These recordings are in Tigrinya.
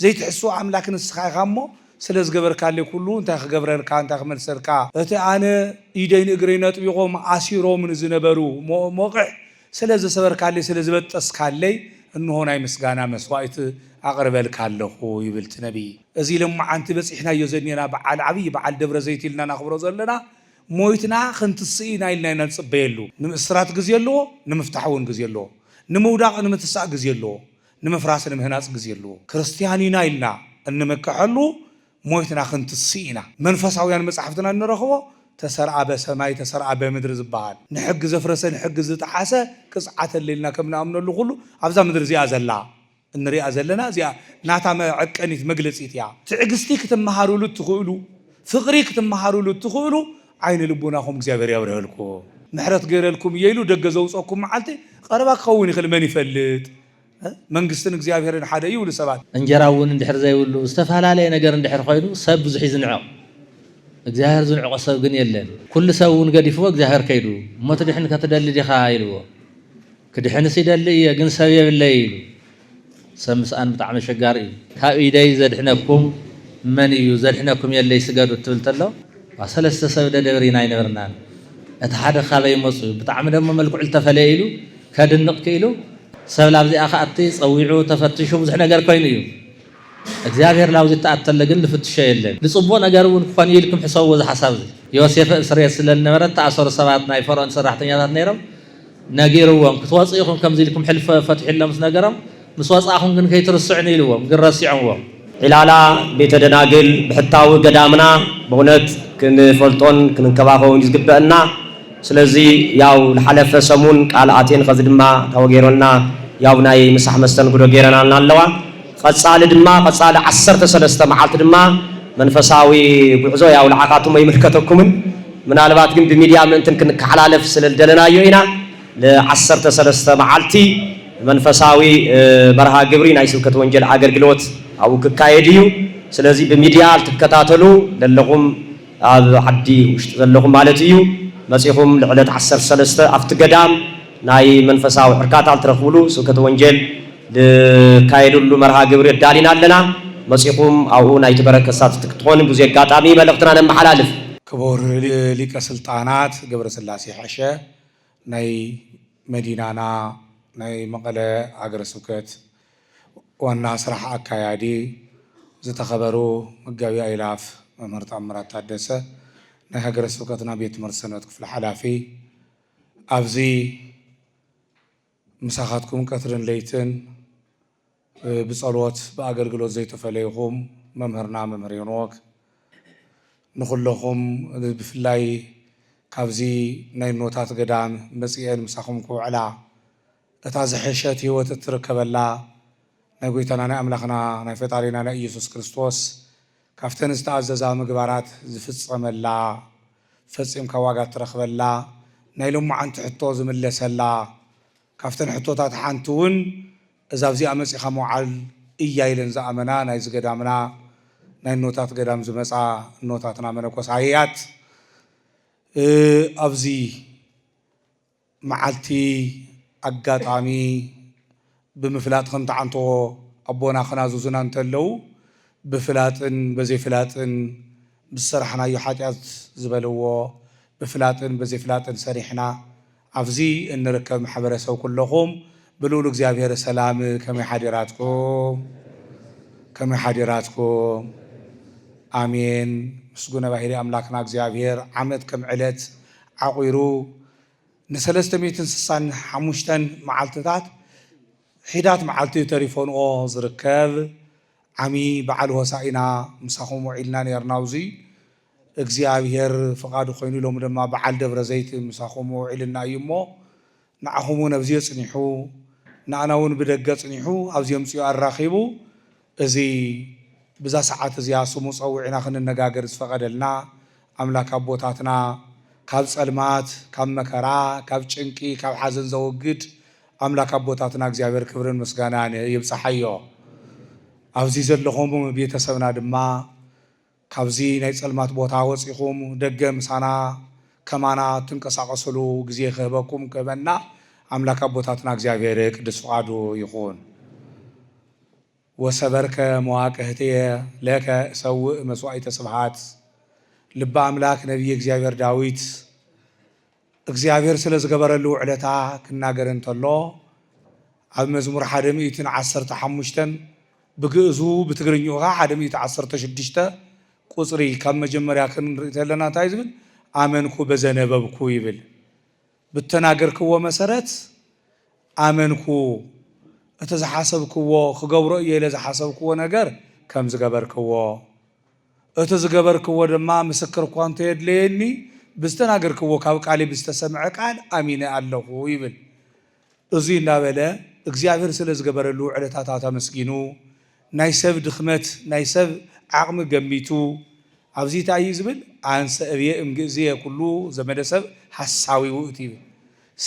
زي تحسوا أملاك نسخة غمو سلز جبر كالي كله أنت خجبرن كان تخمل سركا أنت أنا يدين إجرينات بيقوم عشيرو من زنبرو موقع سلز سبر كالي سلز بتأس كالي إنه هنا مسجانا مسوائت أقرب الكاله هو يبلت نبي أزي لما أنت بس إحنا يزنينا بعد عبي بعد دبر زيت لنا نخبر زلنا مويتنا خنت الصينا إلنا نتصبيلو نمسرات جزيلو نمفتحون جزيلو نموداق نمتساق جزيلو نمفراس نمهناس جزيلو كريستيانينا إلنا إنمكحلو مويتنا خنت الصينا منفساويان مسحفتنا نرخوه تسرع بسماي تسرع بمدر زبال نحق زفرسه نحق زتحاسه قصعه الليلنا كمنا امن له كله ابزا مدر زي ازلا انري ازلنا زي ناتا عقنيت مغلصيت يا تعغستي كتمحارو لتخولو فقري كتمحارو لتخولو عين لبوناهم እግዚአብሔር ያብረልኩ ምሕረት ገረልኩም ይይሉ ደገዘው ጾኩም ማዓልቲ ቀረባ ከውን ይخل من يفلጥ መንግስትን እግዚአብሔርን ሓደ ይውል ሰባት እንጀራውን እንድሕር ዘይውሉ ዝተፋላለየ ነገር እንድሕር ኮይኑ ሰብ ብዙሕ ይዝንዖ እግዚአብሔር ዝንዕቆ ሰብ ግን የለን ኩሉ ሰውን ገዲፍዎ እግዚአብሔር ከይዱ ሞት ድሕን ከተደሊ ዲኻ ይልዎ ክድሕንስ ይደሊ ግን ሰብ የብለይ ይሉ ሰብ ምስኣን ብጣዕሚ ሸጋሪ ካብ ኢደይ ዘድሕነኩም መን እዩ ዘድሕነኩም የለይ ስገዱ ትብል ተሎ ሰለስተ ሰብ ደብሪና ይነበርና እቲ ሓደ ካበይ መፁ ብጣዕሚ ደሞ መልክዑ ተፈለየ ኢሉ ከድንቕ ከኢሉ ሰብ ላብዚኣ ኸኣቲ ፀዊዑ ተፈትሹ ብዙሕ ነገር ኮይኑ እዩ እግዚአብሔር ላውዚ ተአተለ ግን ልፍትሽ የለን ልጽቦ ነገሩን ኮን ይልኩም ሕሳብ ወዛ ሐሳብ ዮሴፍ እስራኤል ስለነበረ ተአሰሩ ሰባት ናይ ፈርዖን ሰራሕተኛታት ነይሮም ነጊርዎም ክትወጽኢኹም ከምዚ ልኩም ሕልፍ ፈትሕሎም ነገሮም ምስወጻኹም ግን ከይትርስዑን ኢልዎም ግን ረሲዖምዎም ኢላላ ቤተ ደናግል ብሕታዊ ገዳምና በእውነት ክንፈልጦን ክንንከባኸውን ይዝግበአና ስለዚ ያው ለሐለፈ ሰሙን ቃል አቴን ከዚ ድማ ታወጌሮና ያው ናይ ምሳሕ መስተንግዶ ጌረናልና ኣለዋ قصال دما قصال 13 معالت دما منفساوي غعزو ياو لعقاتهم يملكتكم من البات ግን بميديا من انتن كحلالف ስለደለናዮ ኢና ለ13 معالتي منفساوي برها ግብሪ ናይ ስብከት ወንጀል አገልግሎት አው ከካየድዩ ስለዚ በሚዲያ አልተከታተሉ ለለኹም ኣብ ዓዲ ውሽጥ ዘለኹም ማለት እዩ መጽኹም ለዕለት 13 አፍት ገዳም ናይ መንፈሳዊ ዕርካታ አልተረኽብሉ ስብከት ወንጀል ካይዱሉ መርሃ ግብር ዳሊና አለና መጽኹም አው ናይ ተበረከሳት ትክትሆን ብዙ አጋጣሚ መልእክትና ነመሐላልፍ ክቡር ሊቀ ስልጣናት ገብረ ስላሴ ሐሸ ናይ መዲናና ናይ መቀለ አገረ ስብከት ዋና ስራሕ አካያዲ ዝተኸበሩ መጋቢ አይላፍ መምህር ታምራት ታደሰ ናይ ሀገረ ስብከትና ቤት መርሰነት ክፍለ ኃላፊ አብዚ ምሳኻትኩም ቀትርን ለይትን بصلوات بأجرجلوت زي تفليهم ممهرنا ممهرينوك نخلهم بفلاي كافزي نايم نوتات قدام مسيئين مساخم كوعلا اتازحشت هو تتركب الله نقويتنا نأملخنا نفتالينا نأيسوس كريستوس كافتن استعززا مقبارات زفتصم الله فتصم كواقات ترخب الله نايلوم عن تحطوز من اللي سلا كافتن حطوتات حانتون እዛብዚ አመጽ ኸሞዓል እያይልን ዘአመና ናይ ዝገዳምና ናይ ኖታት ገዳም ዝመጻ ኖታትና መነኮሳያት አብዚ መዓልቲ አጋጣሚ ብምፍላጥ ከም ተዓንቶ አቦና ኸናዙዝና እንተለው ብፍላጥን በዘይፍላጥን ብሰራሕናዮ ኃጢአት ዝበልዎ ብፍላጥን በዘይፍላጥን ሰሪሕና አብዚ እንርከብ ማሕበረሰብ ኩለኹም بلول እግዚአብሔር ሰላም ከመይ ሓዲራትኩም አሜን ምስጉነ ባህሪ አምላክና እግዚአብሔር ዓመት ከም ዕለት ዓቂሩ ን365 መዓልትታት ሒዳት መዓልቲ ተሪፎንኦ ዝርከብ ዓሚ በዓል ሆሳኢና ምሳኹም ውዒልና ነርናውዚ እግዚአብሔር ፍቃዱ ኮይኑ ሎም ድማ በዓል ደብረ ዘይት ምሳኹም ውዒልና እዩሞ ንዓኹም ነብዚ ጽኒሑ ናናውን ብደገ ጽኒሑ ኣብዚኦም ጽዮ አራኺቡ እዚ ብዛ ሰዓት እዚያ ስሙ ፀውዒና ክንነጋገር ዝፈቀደልና አምላክ አቦታትና ካብ ጸልማት ካብ መከራ ካብ ጭንቂ ካብ ሓዘን ዘወግድ አምላክ አቦታትና እግዚአብሔር ክብርን ምስጋናን ይብጽሐዮ ኣብዚ ዘለኹም ቤተሰብና ድማ ካብዚ ናይ ጸልማት ቦታ ወጽኹም ደገ ምሳና ከማና ትንቀሳቀሰሉ ጊዜ ክህበኩም ከበና አምላክ አቦታትና እግዚአብሔር ቅዱስ ፈቃዱ ይሁን። ወሰበርከ መዋቅህትየ ለከ ሰውእ መስዋዕተ ስብሐት ልበ አምላክ ነቢይ እግዚአብሔር ዳዊት እግዚአብሔር ስለ ዝገበረሉ ውዕለታ ክናገር እንተሎ ኣብ መዝሙር 115 ብግእዙ ብትግርኛው 116 ቁጽሪ ካብ መጀመርያ ክንርኢ ተለና እንታይ ዝብል አመንኩ በዘነበብኩ ይብል ብተናገርክዎ መሰረት አመንኩ እተዝሓሰብክዎ ክገብሮ እየ ለዝሓሰብክዎ ነገር ከም ዝገበርክዎ እተዝገበርክዎ ድማ ምስክር እኳ እንተየድልየኒ ብዝተናገርክዎ ካብ ቃሌ ብዝተሰምዐ ቃል አሚነ ኣለኹ ይብል እዚ እናበለ እግዚአብሔር ስለ ዝገበረሉ ዕለታታት አመስጊኑ ናይ ሰብ ድኽመት ናይ ሰብ ዓቕሚ ገሚቱ ኣብዚ ታይ ዝብል አንሰ እብየ እምግእዝየ ኩሉ ዘመደ ሰብ ሓሳዊ ውእቱ ይብል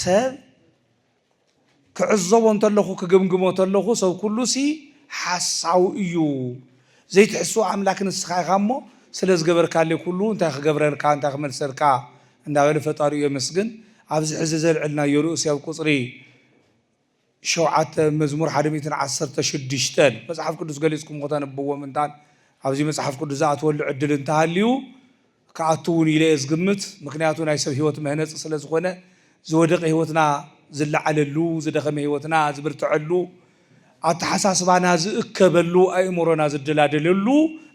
ሰብ ክዕዘቦ እንተለኹ ክግምግሞ እንተለኹ ሰብ ኩሉ ሲ ሓሳዊ እዩ ዘይትሕስቦ ኣምላክ ንስኻ ኢኻ እሞ ስለ ዝገበርካለይ ኩሉ እንታይ ክገብረልካ እንታይ ክመልሰልካ እንዳበለ ፈጣሪኡ የመስግን ኣብዚ ሕዚ ዘልዕልናዮ ርእሲ ኣብ ቁፅሪ 7 መዝሙር 116 መጽሓፍ ቅዱስ ገሊጽኩም ከተነብብዎ ምንታን ኣብዚ መጽሓፍ ቅዱስ ዝኣትወሉ ዕድል እንተሃልዩ ከኣትውን ኢለ ዝግምት ምክንያቱ ናይ ሰብ ህይወት ምህነፅ ስለ ዝኾነ ዝወደቀ ህይወትና ዝለዓለሉ ዝደኸመ ህይወትና ዝብርትዐሉ ኣተሓሳስባና ዝእከበሉ ኣእምሮና ዝደላደለሉ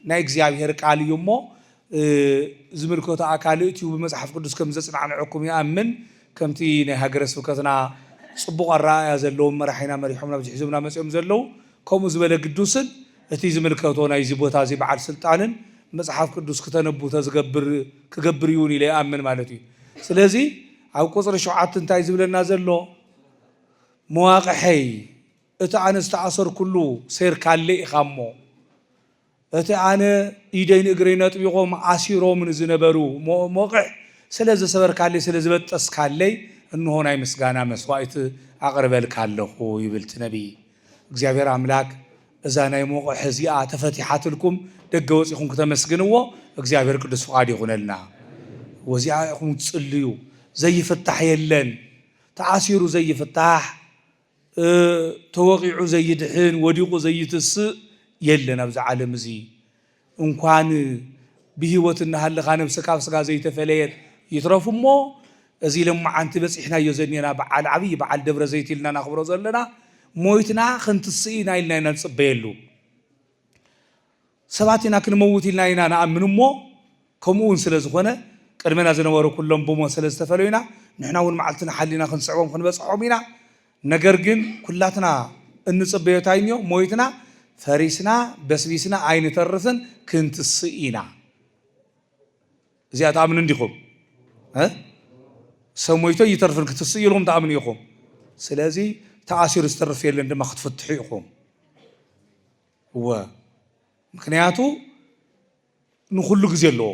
ናይ እግዚአብሔር ቃል እዩ እሞ ዝምልከቶ ኣካል እትዩ ብመጽሓፍ ቅዱስ ከም ዘጽናዕንዐኩም ይኣምን ከምቲ ናይ ሃገረ ስብከትና ጽቡቕ ኣረኣእያ ዘለዎም መራሒና መሪሖምና ብዙሕ ሒዞምና መፅኦም ዘለው ከምኡ ዝበለ ቅዱስን እቲ ዝምልከቶ ናይ እዚ ቦታ እዚ በዓል ስልጣንን መጽሓፍ ቅዱስ ከተነቡ ክገብር ይውን ኢለ ይኣምን ማለት እዩ ስለዚ ኣብ ቁፅሪ 7 እንታይ ዝብለና ዘሎ መዋቕሐይ እቲ ኣነ ዝተኣሰርኩሉ ሰይርካለይ ኢኻ እሞ እቲ ኣነ ኢደይን እግረይ ነጥቢቖም ኣሲሮምን ዝነበሩ መውቅዕ ስለ ዝሰበርካለይ ስለ ዝበጠስካለይ እንሆ ናይ ምስጋና መስዋዕት ኣቕርበልካ ኣለኹ ይብል እቲ ነቢይ እግዚአብሔር ኣምላክ እዛ ናይ መውቅዕ እዚኣ ተፈቲሓትልኩም ደገ ወፂኹም ከተመስግንዎ እግዚአብሔር ቅዱስ ፍቃድ ይኹነልና ወዚኣ ኢኹም ትጽልዩ ዘይፍታሕ የለን ተኣሲሩ ዘይፍታሕ ተወቂዑ ዘይድሕን ወዲቁ ዘይትስእ የለን ኣብዚ ዓለም እዚ እንኳን ብህይወት እናሃለኻ ነብስካ ካብ ስጋ ዘይተፈለየት ይትረፉ እሞ እዚ ለማዓንቲ በፂሕናዮ ዘኒና በዓል ዓብይ በዓል ደብረ ዘይት ኢልና ናኽብሮ ዘለና ሞይትና ክንትስኢና ኢልና ኢና ንፅበየሉ ሰባት ኢና ክንመውት ኢልና ኢና ንኣምን እሞ ከምኡውን ስለ ዝኾነ ቅድመና ዝነበሩ ኩሎም ብሞት ስለ ዝተፈለዩና ንሕና እውን መዓልትና ሓሊና ክንስዕቦም ክንበፅሖም ኢና ነገር ግን ኩላትና እንፅበዮ እንታይ እንዮ ሞይትና ፈሪስና በስቢስና ኣይንተርፍን ክንትስእ ኢና እዚኣ ተኣምኑ እንዲኹም ሰብ ሞይቶ ይተርፍን ክትስእ ኢልኩም ተኣምኑ ኢኹም ስለዚ ተኣሲሩ ዝተርፍ የለን ድማ ክትፍትሑ ኢኹም ምክንያቱ ንኩሉ ግዜ ኣለዎ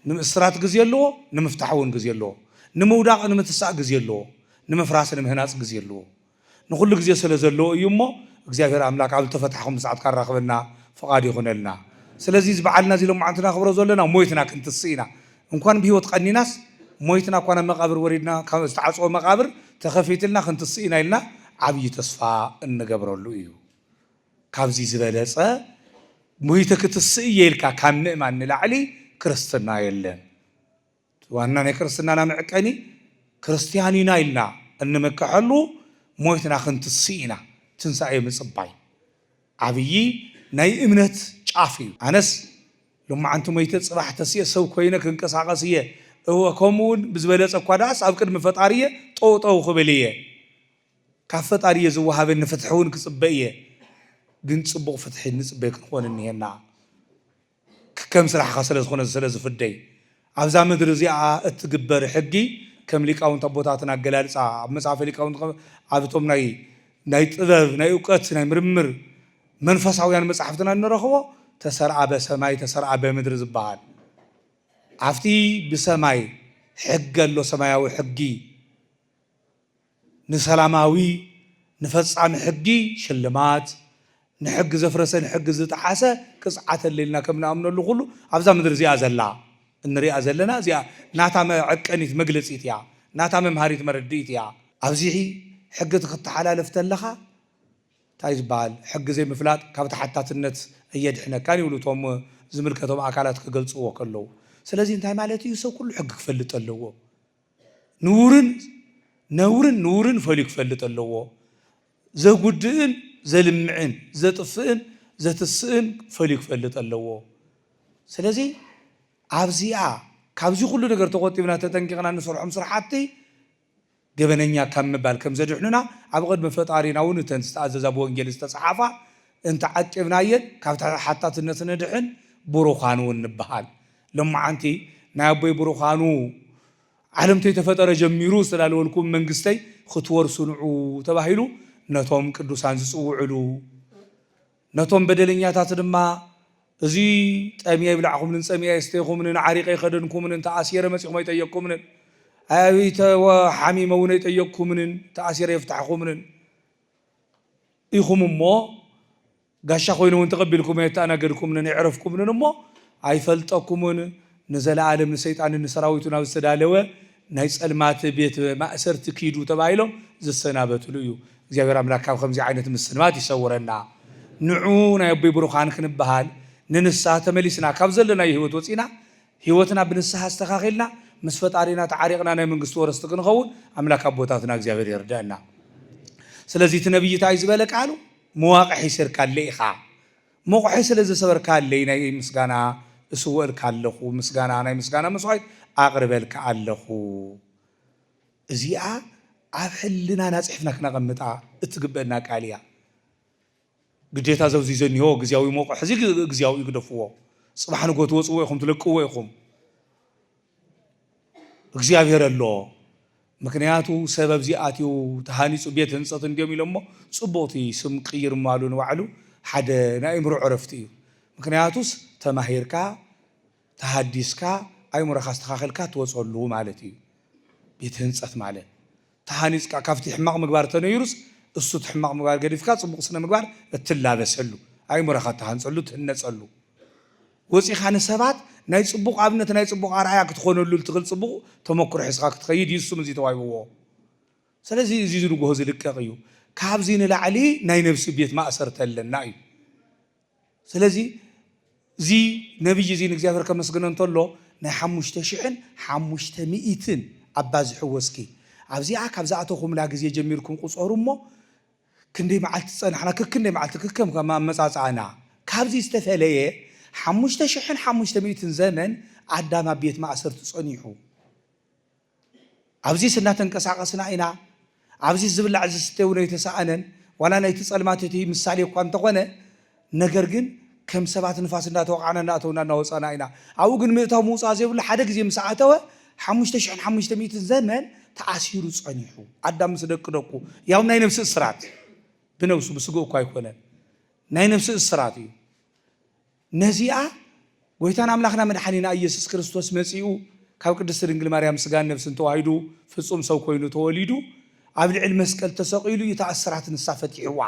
ንምእስራት ግዜ ኣለዎ ንምፍታሕ እውን ግዜ ኣለዎ ንምውዳቕ ንምትሳእ ግዜ ኣለዎ ንምፍራስ ንምህናፅ ግዜ ኣለዎ ንኩሉ ግዜ ስለ ዘለዎ እዩ እሞ እግዚአብሔር ኣምላክ ኣብ ተፈታሕኩም ሰዓት ካራኽበና ፍቃድ ይኹነልና ስለዚ ዝበዓልና እዚ ሎማዓንትና ክብሮ ዘለና ሞይትና ክንትስእ ኢና እንኳን ብሂወት ቀኒናስ ሞይትና እኳ ናብ መቃብር ወሪድና ካብ ዝተዓፅዎ መቃብር ተኸፊትልና ክንትስእ ኢና ኢልና ዓብይ ተስፋ እንገብረሉ እዩ ካብዚ ዝበለፀ ሞይተ ክትስእ እየ ኢልካ ካብ ምእማን ንላዕሊ ክርስትና የለን ዋና ናይ ክርስትናና መዕቀኒ ክርስቲያን ኢና ኢልና እንመክሐሉ ሞይትና ክንትስእ ኢና ትንሳኤ ምፅባይ ዓብይ ናይ እምነት ጫፍ እዩ ኣነስ ሎማዓንቲ ሞይተ ፅባሕ ተስየ ሰብ ኮይነ ክንቀሳቀስ እየ ከምኡውን ብዝበለፀ እኳ ዳስ ኣብ ቅድሚ ፈጣሪ እየ ጠውጠው ክብል እየ ካብ ፈጣሪ እየ ዝወሃበኒ ፍትሒ እውን ክፅበ እየ ግን ፅቡቕ ፍትሒ ንፅበይ ክንኾን እኒሄና ከም ስራሕኻ ስለ ዝኾነ ስለ ዝፍደይ ኣብዛ ምድሪ እዚኣ እትግበር ሕጊ ከም ሊቃውንት ኣቦታትና ኣገላልፃ ኣብ መፅሓፈ ሊቃውንት ኣብቶም ናይ ጥበብ ናይ እውቀት ናይ ምርምር መንፈሳውያን መፅሓፍትና እንረኽቦ ተሰርዓ በሰማይ ተሰርዓ በምድሪ ዝበሃል ኣብቲ ብሰማይ ሕጊ ኣሎ ሰማያዊ ሕጊ ንሰላማዊ ንፈፃሚ ሕጊ ሽልማት ንሕጊ ዘፍረሰ ንሕጊ ዝጠሓሰ ቅፅዓት ኣለልና ከም ንኣምነሉ ኩሉ ኣብዛ ምድሪ እዚኣ ዘላ እንሪኣ ዘለና እዚኣ ናታ መዐቀኒት መግለፂት እያ ናታ መምሃሪት መረድኢት እያ ኣብዚ ሕጊ ክትሓላለፍ ተለኻ ታይዝባል ሕግ ዘይ ምፍላጥ ካብ ተሓታትነት እየድሕነካን ይብሉቶም ዝምልከቶም ኣካላት ክገልጽዎ ከለዉ ስለዚህ እንታይ ማለት እዩ ሰብ ኩሉ ሕግ ክፈልጥ ኣለዎ ነውርን ፈልዩ ክፈልጥ ኣለዎ ዘጉድእን ዘልምዕን ዘጥፍእን ዘትስእን ፈልዩ ክፈልጥ ኣለዎ ስለዚህ ኣብዚኣ ካብዚ ኩሉ ነገር ተቆጢብና ተጠንቂቕና ንሰርሖም ስራሕቲ ገበነኛ ካብ ምባል ከም ዘድሕኑና ኣብ ቅድሚ ፈጣሪና እውን እተን ዝተኣዘዛ ብወንጌል ዝተፅሓፋ እንተዓቂብናየን ካብ ሓታትነት ንድሕን ቡሩኻን እውን ንበሃል ሎማዓንቲ ናይ ኣቦይ ቡሩኻኑ ዓለም ተፈጠረ ጀሚሩ ስላለወልኩም መንግስተይ ክትወርሱ ንዑ ተባሂሉ ነቶም ቅዱሳን ዝፅውዕሉ ነቶም በደለኛታት ድማ እዚ ጠሚያ ይብላዕኹምን ፀሚያ ይስተይኹምን ዓሪቀ ይኸደንኩምን ተኣሲረ መፂኹም ይጠየቅኩምን ኣቢተ ወሓሚመ እውን ይጠየቅኩምን ተኣሲረ ይፍታሕኩምን ኢኹም እሞ ጋሻ ኮይኑ እውን ተቐቢልኩም የተኣናገድኩምን ይዕረፍኩምን እሞ ኣይፈልጠኩምን ንዘለዓለም ንሰይጣን ንሰራዊቱ ናብ ዝተዳለወ ናይ ጸልማት ቤት ማእሰርቲ ኪዱ ተባሂሎም ዝሰናበትሉ እዩ እግዚአብሔር አምላክ ካብ ከምዚ ዓይነት ምስልማት ይሰውረና ንዑ ናይ ኣቦይ ቡሩኻን ክንበሃል ንንስሓ ተመሊስና ካብ ዘለና ህይወት ወፂና ህይወትና ብንስሓ አስተኻኺልና ምስ ፈጣሪና ተዓሪቕና ናይ መንግስቱ ወረስቲ ክንኸውን ኣምላክ ኣቦታትና እግዚአብሔር ይርዳና ስለዚህ እቲ ነብይ እንታይ ዝበለ ቃሉ መዋቅሕ ይሰርካለ ኢኻ መዋቅሕ ስለ ዝሰበርካለይ ናይ ምስጋና እስወልካ ኣለኹ ምስጋና ናይ ምስጋና መስዋዕት ኣቅርበልካ ኣለኹ እዚኣ ኣብ ሕልናና ጽሕፍና ክነቐምጣ እትግበአና ቃል እያ ግዴታ ዘብዚ ዘኒሆ ግዝያዊ መዋቅሕ እዚ ግዝያዊ ይግደፍዎ ጽባሕ ንጎት ወፅዎ ኢኹም ትለቅዎ ኢኹም እግዚአብሔር ኣሎ ምክንያቱ ሰበብ ዚኣትዩ ተሃኒጹ ቤት ህንጸት እንዲዮም ኢሎሞ ጽቦቲ ስም ቅይር ማሉ ንባዕሉ ሓደ ናይ እምሮ ዕረፍቲ እዩ ምክንያቱስ ተማሂርካ ተሃዲስካ ኣይሙረኻ አስተኻኺልካ ትወፀሉ ማለት እዩ ቤት ህንጸት ማለት ተሃኒጽካ ካብቲ ሕማቕ ምግባር ተነይሩስ እሱ ሕማቕ ምግባር ገዲፍካ ጽቡቕ ስነ ምግባር እትላበሰሉ ኣይሙረኻ ተሃንጸሉ ትህነጸሉ ወፂኻ ንሰባት ናይ ጽቡቕ ኣብነት ናይ ጽቡቕ ኣርአያ ክትኾነሉ ትኽእል ጽቡቕ ተመክሮ ሒዝካ ክትኸይድ ይሱም እዚ ተዋይብዎ ስለዚ እዚ ዝንግሆ ዝልቀቕ እዩ ካብዚ ንላዕሊ ናይ ነብሲ ቤት ማእሰርቲ ኣለና እዩ ስለዚ እዚ ነብይ እዚ ንእግዚአብሔር ከመስግኖ እንተሎ ናይ 5500 ኣባዝሑ ወስኪ ኣብዚኣ ካብ ዝኣተኹምላ ግዜ ጀሚርኩም ቁፀሩ እሞ ክንደይ መዓልቲ ፀናሕና ክንደይ መዓልቲ ክከም ከማ መፃፃዕና ካብዚ ዝተፈለየ 5500 ዘመን ኣዳም ኣብ ቤት ማእሰርቲ ፀኒሑ ኣብዚ ስናተንቀሳቀስና ኢና ኣብዚ ዝብላዕ ዝስተ እውን የተሰኣነን ዋላ ናይቲ ፀልማት እቲ ምሳሌ እኳ እንተኾነ ነገር ግን ከም ሰባት ንፋስ እንዳተወቃዕና እንዳተውና እናወፃና ኢና ኣብኡ ግን ምእታው ምውፃእ ዘይብሉ ሓደ ግዜ ምስ ኣተወ 5500 ዘመን ተኣሲሩ ፀኒሑ ኣዳም ምስ ደቂ ደቁ ያው ናይ ነፍሲ እስራት ብነብሱ ብስጉ እኳ ኣይኮነን ናይ ነፍሲ እስራት እዩ ነዚኣ ጎይታና ኣምላኽና መድሓኒና ኢየሱስ ክርስቶስ መጺኡ ካብ ቅድስት ድንግል ማርያም ስጋን ነፍስን ተዋሂዱ ፍጹም ሰው ኮይኑ ተወሊዱ ኣብ ልዕል መስቀል ተሰቂሉ እዩ ተኣስራት ንሳ ፈቲሕዋ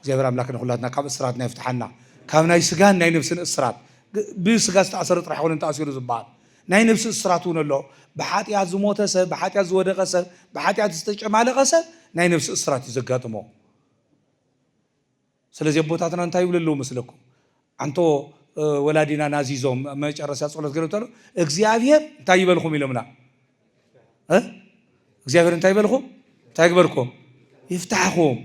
እግዚአብሔር ኣምላክና ኩላትና ካብ እስራትና ይፍትሐና ካብ ናይ ስጋን ናይ ነፍስን እስራት ብስጋ ዝተኣሰረ ጥራሕ ይኹን ተኣሲሩ ዝበሃል ናይ ነፍሲ እስራት እውን ኣሎ ብሓጢኣት ዝሞተ ሰብ ብሓጢኣት ዝወደቐ ሰብ ብሓጢኣት ዝተጨማለቐ ሰብ ናይ ነፍሲ እስራት እዩ ዘጋጥሞ ስለዚ ኣቦታትና እንታይ ይብሉ ኣለዉ መስለኩም አንቶ ወላዲና ናዚዞም መጨረሻ ጸሎት ገለውታሉ እግዚአብሔር እንታይ ይበልኩም ኢሎምና እግዚአብሔር እንታይ ይበልኩም እንታይ ይግበርኩም ይፍታሕኩም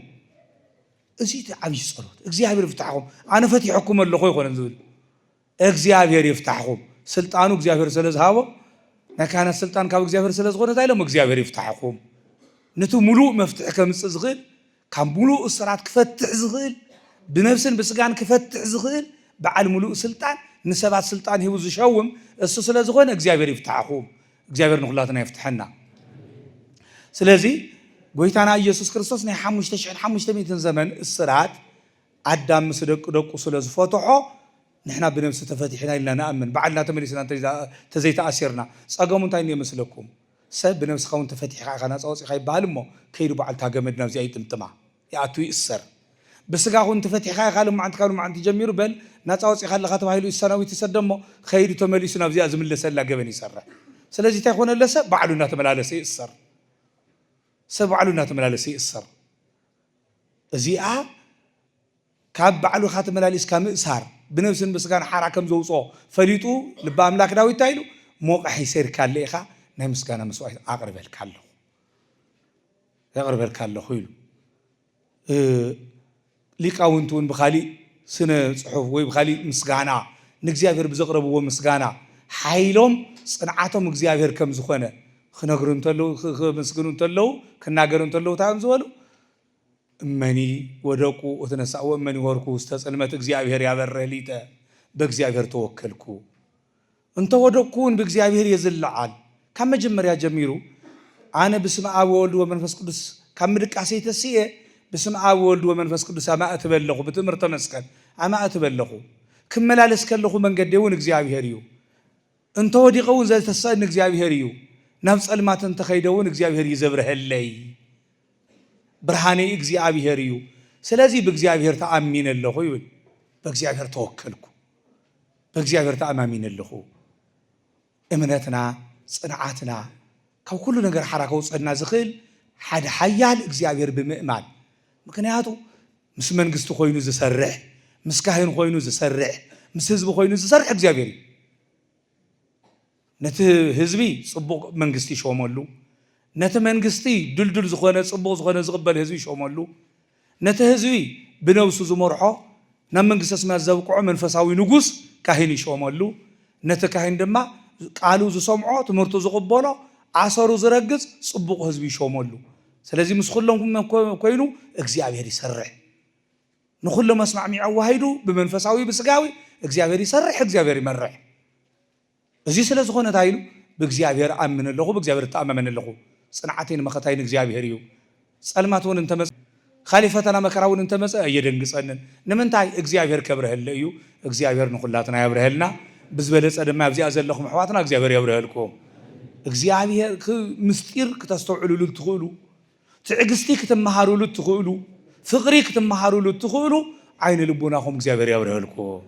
እዚ ዓብይ ጸሎት እግዚአብሔር ይፍታሕኩም ኣነ ፈቲሕኩም ኣለኹ ይኮነን ዝብል እግዚአብሔር ይፍታሕኩም ስልጣኑ እግዚአብሔር ስለዝሃቦ ናይ ካህናት ስልጣን ካብ እግዚአብሔር ስለዝኾነ ታይሎም እግዚአብሔር ይፍታሕኩም ነቲ ሙሉእ መፍትሕ ከምፅእ ዝኽእል ካብ ሙሉእ እስራት ክፈትሕ ዝኽእል ብነፍስን ብስጋን ክፈትሕ ዝኽእል በዓል ሙሉእ ስልጣን ንሰባት ስልጣን ሂቡ ዝሸውም እሱ ስለዝኾነ እግዚአብሔር ይፍታሕኩም እግዚአብሔር ንኹላትና ይፍትሐና ስለዚ ጎይታና ኢየሱስ ክርስቶስ ናይ 5500 ዘመን እስራት ኣዳም ምስ ደቂ ደቁ ስለዝፈትሖ ንሕና ብነፍሲ ተፈቲሕና ኢልና ንኣምን በዓልና ተመሊስና ተዘይተኣሲርና ፀገሙ እንታይ እንየ መስለኩም ሰብ ብነፍስኻ እውን ተፈቲሕካ ኢኻ ናፃ ወፂኻ ይበሃል እሞ ከይዱ በዓልታ ገመድና ኣብዚኣ ይጥምጥማ ይኣቱ ይእሰር ብስጋ እውን ተፈቲሕካ ኢኻ ልማዓንቲ ካብ ልማዓንቲ ጀሚሩ በል ናፃ ወፂኻ ኣለኻ ተባሂሉ ይሰናዊት ይሰደ እሞ ከይዱ ተመሊሱ ናብዚኣ ዝምለሰላ ገበን ይሰርሕ ስለዚ እንታይ ኮነለ ሰብ ባዕሉ እናተመላለሰ ይእሰር ሰብ ባዕሉ እናተመላለሰ ይእሰር እዚኣ ካብ ባዕሉ ካተመላሊስ ካምእሳር ብነፍስን በስጋን ሓራከም ዘውጾ ፈሊጡ ልባ አምላክ ዳዊት ታይሉ ሞቃሕ ይሰርካለ ኢኻ ናይ ምስጋና መስዋዕት አቅርበልካለሁ ያቅርበልካለሁ ይሉ ሊቃውንቱን በኻሊ ስነ ጽሑፍ ወይ በኻሊ ምስጋና ንእግዚአብሔር ብዘቅረብዎ ምስጋና ሓይሎም ጽንዓቶም እግዚአብሔር ከም ዝኾነ ክነግሩ እንተለው ክመስግኑ እንተለው ክናገሩ እንተለው ታም ዝበሉ እመኒ ወደቁ ወተነሳው እመኒ ወርኩ ዝተጸልመት እግዚአብሔር ያበረሊተ በእግዚአብሔር ተወከልኩ እንተ ወደቁን በእግዚአብሔር የዝልዓል ካብ መጀመሪያ ጀሚሩ አነ በስመ አብ ወወልድ ወመንፈስ ቅዱስ ካብ ምድቃሴ ተስየ በስመ አብ ወወልድ ወመንፈስ ቅዱስ አማእት በለኹ በትምህርተ መስቀል አማእት በለኹ ክመላለስ ከለኹ መንገዴውን እግዚአብሔር እዩ እንተ ወዲቀውን ዘልተሰን እግዚአብሔር እዩ ናብ ጸልማት እንተ ኸይደውን እግዚአብሔር ይዘብረህለይ ብርሃኔ እግዚአብሔር እዩ ስለዚህ በእግዚአብሔር ተአሚነለኹ ይብል በእግዚአብሔር ተወከልኩ በእግዚአብሔር ተአማሚነለኹ እምነትና ጽንዓትና ካብ ኩሉ ነገር ሓራከው ጸና ዝኽእል ሓደ ሓያል እግዚአብሔር ብምእማን ምክንያቱ ምስ መንግስቱ ኮይኑ ዝሰርሕ ምስ ካህን ኮይኑ ዝሰርሕ ምስ ህዝቢ ኮይኑ ዝሰርሕ እግዚአብሔር እዩ ነቲ ህዝቢ ጽቡቕ መንግስቲ ይሾመሉ ነቲ መንግስቲ ድልድል ዝኾነ ጽቡቕ ዝኾነ ዝቕበል ህዝቢ ይሾመሉ ነቲ ህዝቢ ብነብሱ ዝመርሖ ናብ መንግስተ ሰማያት ዘብቅዖ መንፈሳዊ ንጉስ ካህን ይሾመሉ ነቲ ካህን ድማ ቃሉ ዝሰምዖ ትምህርቱ ዝቕበሎ ዓሰሩ ዝረግጽ ጽቡቕ ህዝቢ ይሾመሉ ስለዚህ ምስ ኩሎም ኮይኑ እግዚአብሔር ይሰርሕ ንኩሎም መስማዕሚዕ ዋሂዱ ብመንፈሳዊ ብስጋዊ እግዚአብሔር ይሰርሕ እግዚአብሔር ይመርሕ እዚ ስለ ዝኾነ ታይሉ በእግዚአብሔር አምነለኹ በእግዚአብሔር ተአማመነለኹ ጽንዓቴን መኸታይን እግዚአብሔር እዩ ጸልማቱን እንተመጽ ኻሊፈተና መከራውን እንተመጽ እየደንግጸንን ንምንታይ እግዚአብሔር ከብረህለ እዩ እግዚአብሔር ንኹላትና ያብረህልና ብዝበለጸ ድማ ኣብዚኣ ዘለኹም ኣሕዋትና እግዚአብሔር ያብረህልኩም እግዚአብሔር ምስጢር ክተስተውዕሉሉ ትኽእሉ ትዕግስቲ ክትመሃሩሉ ትኽእሉ ፍቅሪ ክትመሃሩሉ ትኽእሉ ዓይነ ልቡናኹም እግዚአብሔር ያብረህልኩም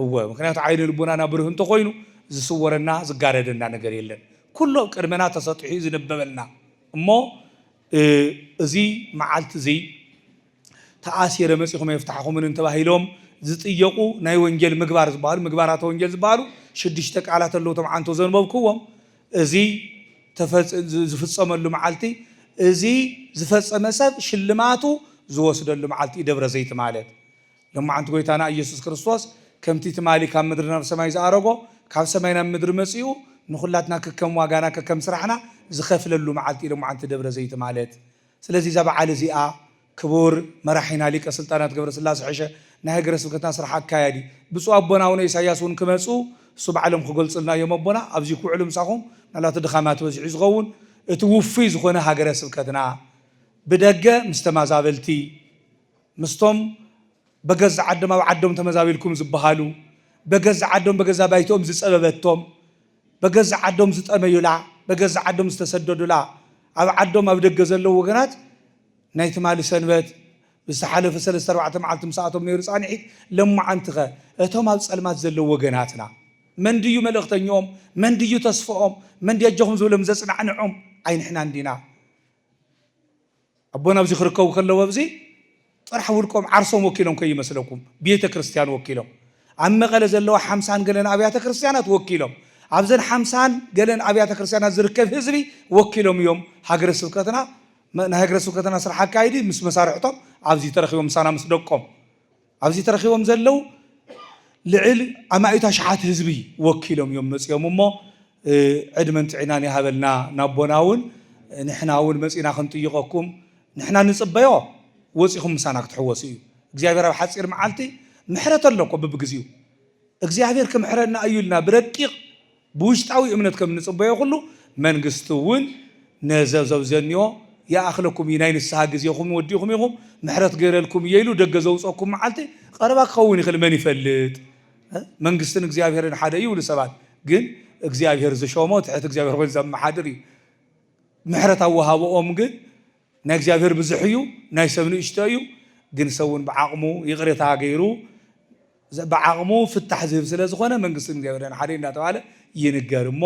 እወ ምክንያቱ ዓይነ ልቡናና ብሩህ እንተኾይኑ ዝስወረና ዝጋረደና ነገር የለን ኩሉ ቅድመና ተሰጥሒ ዝነበበልና እሞ እዚ መዓልቲ እዚ ተኣሲረ መጽኹም የፍታሕኹምን እንተባሂሎም ዝጥየቁ ናይ ወንጌል ምግባር ዝበሃሉ ምግባራት ወንጌል ዝበሃሉ 6 ቃላት ኣለው ተማዓንቶ ዘንበብክዎም እዚ ዝፍጸመሉ መዓልቲ እዚ ዝፈጸመ ሰብ ሽልማቱ ዝወስደሉ መዓልቲ ደብረ ዘይት ማለት ለማዓንቱ ጎይታና ኢየሱስ ክርስቶስ ከምቲ ትማሊ ካብ ምድሪ ናብ ሰማይ ዝኣረጎ ካብ ሰማይ ናብ ምድሪ መጽኡ ንኹላትና ከከም ዋጋና ከከም ስራሕና ዝኸፍለሉ መዓልቲ ለማዓንቱ ደብረ ዘይት ማለት ስለዚህ ዛ በዓል እዚኣ ክቡር መራሒና ሊቀ ስልጣናት ገብረ ስላሴ ሕሸ ናይ ሃገረ ስብከትና ስራሕ አካያዲ ብፁዕ ኣቦና አቡነ ኢሳያስ እውን ክመጹ እሱ በዓሎም ክገልጽልና እዮም ኣቦና ኣብዚ ኩዕሉ ምሳኹም ናላት ድኻማት በዚሑ ዝኸውን እቲ ውፍይ ዝኾነ ሃገረ ስብከትና ብደገ ምስ ተመዛበልቲ ምስቶም በገዛ ዓዶም ኣብ ዓዶም ተመዛቢልኩም ዝበሃሉ በገዛ ዓዶም በገዛ ባይቶም ዝጸበበቶም በገዛ ዓዶም ዝጠመዩላ በገዛ ዓዶም ዝተሰደዱላ ኣብ ዓዶም ኣብ ደገ ዘለዉ ወገናት ናይ ትማሊ ሰንበት ብዝሓለፈ 3-4 መዓልቲ ምሳኣቶም ነይሩ ጻኒዒት ለማዓንትኸ እቶም ኣብ ጸልማት ዘለዉ ወገናትና መን ድዩ መልእኽተኞኦም መን ድዩ ተስፍኦም መን ድያጀኹም ዝብሎም ዘጽናዕንዖም ዓይንሕና እንዲና ኣቦና ኣብዚ ክርከቡ ከለዉ ኣብዚ ጥራሕ ውልቆም ዓርሶም ወኪሎም ከይመስለኩም ቤተ ክርስቲያን ወኪሎም ኣብ መቐለ ዘለዋ 50 ገለን ኣብያተ ክርስቲያናት ወኪሎም ኣብዘን 50 ገለን ኣብያተ ክርስቲያናት ዝርከብ ህዝቢ ወኪሎም እዮም ሃገረ ስብከትና ናይ ሃገረ ስብከትና ስራሕ አካይዲ ምስ መሳርሕቶም ኣብዚ ተረኺቦም ሳና ምስ ደቆም ኣብዚ ተረኺቦም ዘለው ልዕል ኣማኢታ ሸሓት ህዝቢ ወኪሎም እዮም መጽኦም እሞ ዕድመን ጥዒናን ይሃበልና ናቦናውን ንሕናውን መጺና ክንጥይቐኩም ንሕና ንጽበዮ ወፂኹም ምሳና ክትሕወሱ እዩ እግዚአብሔር ኣብ ሓፂር መዓልቲ ምሕረት ኣለኮ በብግዚኡ እግዚአብሔር ከምሕረና እዩልና ብረቂቕ ብውሽጣዊ እምነት ከም ንጽበዮ ኩሉ መንግስቱ እውን ነዘብዘብ ዘንዮ يأخلكم ينين الساق زيكم وديكم يهم محرت غير لكم يلو دق زوصكم معلتي قربا خوني خل من يفلت من قستن እግዚአብሔር حدا يول سبات ግን እግዚአብሔር ዝሾመው ትሕት እግዚአብሔር ወይ ዘም حدري محرت وهابኦም ግን ናይ እግዚአብሔር ብዝሕዩ ናይ ሰብን ይሽተዩ ግን ሰውን بعقሙ ይቅሬታ ገይሩ بعقሙ ፍታሕ ዝህብ ስለ ዝኾነ መንግስትን እግዚአብሔር حدا እንዳተባለ ይንገርሞ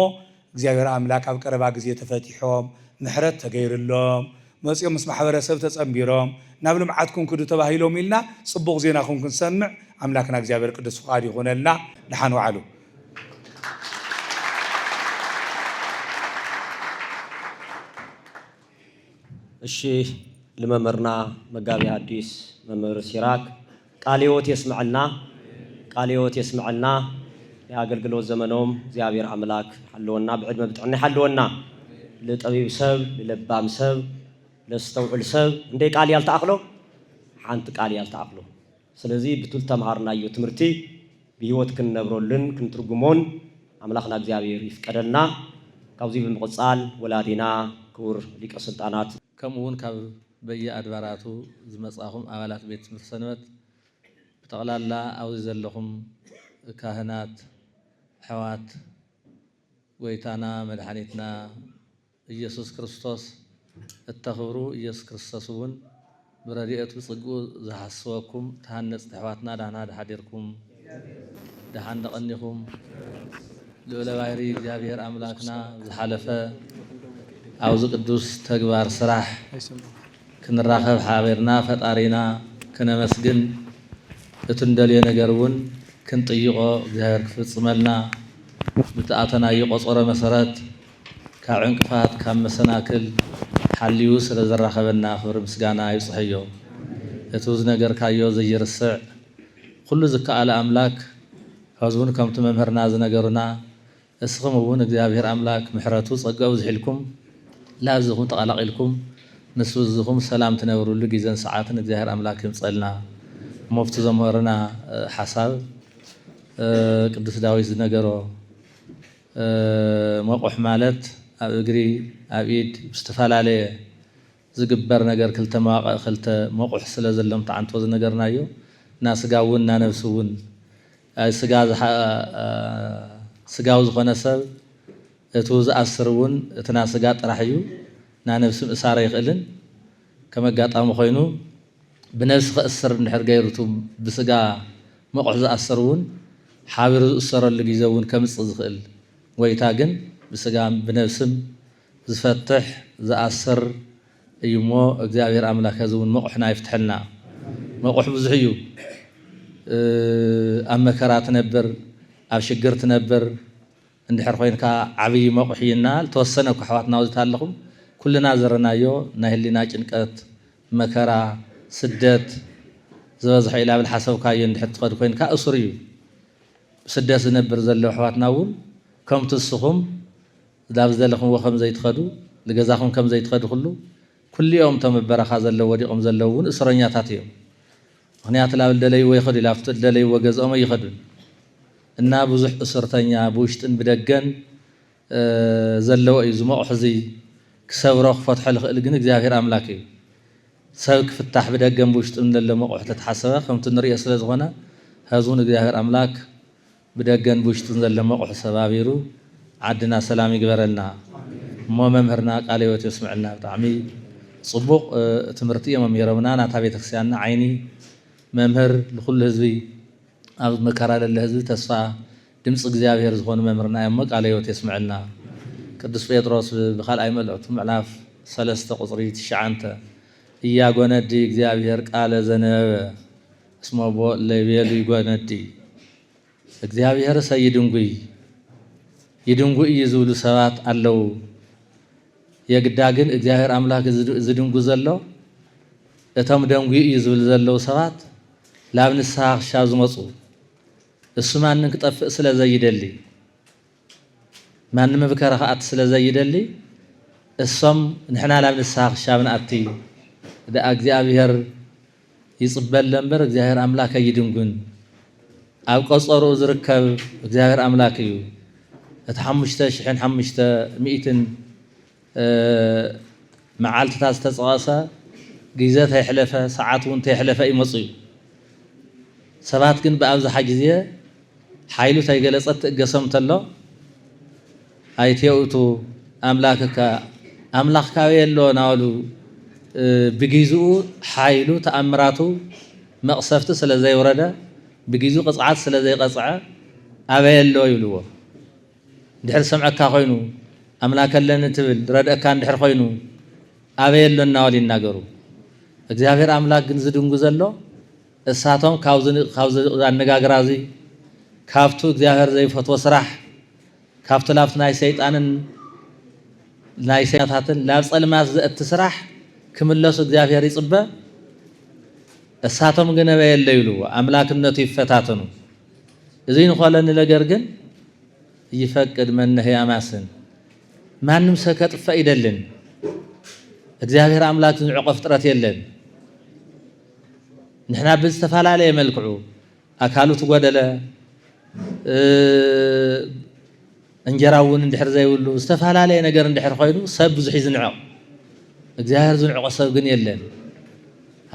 እግዚአብሔር አምላክ ኣብ ቀረባ ጊዜ ተፈቲሖም محرت ተገይርሎም መጽኦም ምስ ማሕበረሰብ ተጸምቢሮም ናብ ልምዓትኩም ክዱ ተባሂሎም ኢልና ጽቡቕ ዜናኹም ክንሰምዕ ኣምላክና እግዚአብሔር ቅዱስ ፍቃድ ይኹነልና ድሓን ዋዕሉ እሺ ለመመርና መጋቢ አዲስ መምህር ሲራክ ቃለ ሕይወት يسمعنا የአገልግሎት ዘመኖም እግዚአብሔር አምላክ ሐለወና ብዕድመ ብጥዕና ሐለወና ለጠቢብ ሰብ ለለባም ሰብ ለስተውዕል ሰብ እንደ ቃል ያልተአክሎ ሓንቲ ቃል ያልተአክሎ ስለዚህ ብቱል ተማሃርናዮ ትምህርቲ በህይወት ክንነብሮልን ክንትርጉሞን አምላክና እግዚአብሔር ይፍቀደልና ካብዚ ብምቅጻል ወላዲና ክቡር ሊቀ ስልጣናት ከምኡውን ካብ በየአድባራቱ ዝመጻኹም አባላት ቤት ትምህርት ሰንበት በጠቅላላ ኣብዚ ዘለኹም ካህናት ሕዋት ጎይታና መድኃኒትና ኢየሱስ ክርስቶስ እተኽብሩ ኢየሱስ ክርስቶስ እውን ብረድኤቱ ጽጉ ዝሓስወኩም ተሃነጽቲ ሕዋትና ዳህና ድሓዲርኩም ዳሃን ደቐኒኹም ልዑለ ባሕሪ እግዚአብሔር አምላክና ዝሓለፈ ኣብዚ ቅዱስ ተግባር ስራሕ ክንራኸብ ሓቢርና ፈጣሪና ክነመስግን እቲ እንደልዮ ነገር እውን ክንጥይቆ እግዚአብሔር ክፍጽመልና ብተኣተናዮ ቆጸሮ መሰረት ካብ ዕንቅፋት ካብ መሰናክል ሓልዩ ስለ ዘራኸበና ክብሪ ምስጋና ይብጽሕዮ እቲ ዝነገርካዮ ዘይርስዕ ኩሉ ዝከኣለ ኣምላክ ሕዝቡን ከምቲ መምህርና ዝነገሩና እስኹም እውን እግዚአብሔር አምላክ ምሕረቱ ጸጋው ዝሒልኩም ላብዝኹም ተቐላቂልኩም ንሱ ዝኹም ሰላም ትነብሩሉ ጊዜን ሰዓትን እግዚአብሔር አምላክ ይምጸልና ሞፍቲ ዘምህርና ሓሳብ ቅዱስ ዳዊት ዝነገሮ መቆሕ ማለት ኣብ እግሪ ኣብ ኢድ ዝተፈላለየ ዝግበር ነገር ክልተ መዋቕዕ ክልተ መቆሕ ስለ ዘሎም ተዓንቶ ዝነገርናዮ እና ስጋውን እና ነብስውን ስጋው ዝኾነ ሰብ እቲ ዝኣስር እውን እቲ ና ስጋ ጥራሕ እዩ ና ነብሲ ምእሳር ይኽእልን ከመጋጣሚ ኮይኑ ብነብሲ ክእስር እንድሕር ገይሩቱ ብስጋ መቆሕ ዝኣስር እውን ሓቢሩ ዝእሰረሉ ጊዜ እውን ከምፅእ ዝኽእል ጎይታ ግን ብስጋ ብነብስም ዝፈትሕ ዝኣስር እዩ እሞ እግዚአብሔር አምላክ እዚ እውን መቆሕና ይፍትሐልና መቆሕ ብዙሕ እዩ ኣብ መከራ ትነብር ኣብ ሽግር ትነብር እንድሕር ኮይንካ ዓብይ መቆሕ ይና ተወሰነ ኣሕዋትና ዝታለኹም ኩልና ዘረናዮ ናይ ህሊና ጭንቀት መከራ ስደት ዝበዝሐ ኢላ ብል ሓሰብካዮ እንድሕር ትኸድ ኮይንካ እሱር እዩ ስደት ዝነብር ዘለው ኣሕዋትና እውን ከምቲ እስኹም ላብ ዝደለኹምዎ ከም ዘይትኸዱ ንገዛኹም ከም ዘይትኸዱ ኩልኦም ቶም በረኻ ዘለው ወዲቖም ዘለው እውን እስረኛታት እዮም ምክንያቱ ላብ ደለይዎ ይኸዱ ላብቲ ደለይዎ ገዝኦም ይኸዱን እና ብዙሕ እስርተኛ ብውሽጥን ብደገን ዘለዎ እዩ ዝመቑሕ እዚ ክሰብሮ ክፈትሖ ዝኽእል ግን እግዚአብሔር አምላክ እዩ ሰብ ክፍታሕ ብደገን ብውሽጥን ዘሎ መቑሕ ተተሓሰበ ከምቲ ንሪኦ ስለ ዝኾነ ህዝቡን እግዚአብሔር አምላክ ብደገን ብውሽጥን ዘሎ መቑሕ ሰባቢሩ ዓድና ሰላም ይግበረልና እሞ መምህርና ቃለ ሕይወት የስምዐልና ብጣዕሚ ጽቡቕ ትምህርቲ እዮም ኣምሂሮምና ናታ ቤተክርስትያንና ዓይኒ መምህር ንኩሉ ህዝቢ ኣብ መከራ ለለ ህዝቢ ተስፋ ድምፂ እግዚአብሔር ዝኾኑ መምህርና እሞ ቃለ ሕይወት የስምዐልና ቅዱስ ጴጥሮስ ብኻልኣይ መልእኽቱ ምዕራፍ 3 ቁጽሪ 9 እያጎነዲ እግዚአብሔር ቃለ ዘነበበ እስመ ቦ ለቤሉ ይጎነዲ እግዚአብሔር ሰይድንጉይ ይድንጉይ እዩ ዝብሉ ሰባት ኣለው የግዳ ግን እግዚአብሔር አምላክ ዝድንጉ ዘሎ እቶም ደንጉይ እዩ ዝብል ዘለው ሰባት ላብ ንስሓ ክሻብ ዝመፁ እሱ ማንን ክጠፍእ ስለ ዘይደሊ ማንም ብከረ ከኣት ስለ ዘይደሊ እሶም ንሕና ላብ ንስሓ ክሻብ ንኣቲ ደኣ እግዚአብሔር ይጽበል እምበር እግዚአብሔር አምላክ ኣይድንጉን ኣብ ቆጸሩ ዝርከብ እግዚአብሔር አምላክ እዩ እቲ 5500 መዓልትታት ዝተፀቐሰ ጊዜ ተይሕለፈ ሰዓት እውን ተይሕለፈ ይመፁ እዩ ሰባት ግን ብኣብዝሓ ጊዜ ሓይሉ ተይገለጸት ትእገሶም እንተሎ ኣይትየእቱ ኣምላክካ ኣምላኽካ የሎ ናበሉ ብጊዜኡ ሓይሉ ተኣምራቱ መቕሰፍቲ ስለ ዘይወረደ ብጊዜኡ ቅፅዓት ስለ ዘይቐፅዐ ኣበየሎ ይብልዎ ድሕር ሰምዐካ ኮይኑ ኣምላክ ኣለኒ ትብል ረድአካ እንድሕር ኮይኑ አበየለና ወል ይናገሩ እግዚአብሔር አምላክ ግን ዝድንጉ ዘሎ እሳቶም ካውዝ አነጋግራዚ ካፍቱ እግዚአብሔር ዘይፈትዎ ስራሕ ካፍቱ ላፍት ናይ ሰይጣንን ናይ ሰይጣናትን ላብ ጸልማት ዘእት ስራሕ ክምለሱ እግዚአብሔር ይጽበ እሳቶም ግን አበየለ ይሉ አምላክነቱ ይፈታተኑ እዚህን ኾለን ነገር ግን ይፈቅድ መንህ ያማስን ማንም ሰከጥፈ ይደልን እግዚአብሔር አምላክ ዝንዕቆ ፍጥረት የለን ንሕና ብዝተፈላለየ መልክዑ አካሉ ተጎደለ እንጀራውን እንድሕር ዘይብሉ ዝተፈላለየ ነገር እንድሕር ኮይኑ ሰብ ብዙሕ ይዝንዕቕ እግዚአብሔር ዝንዕቆ ሰብ ግን የለን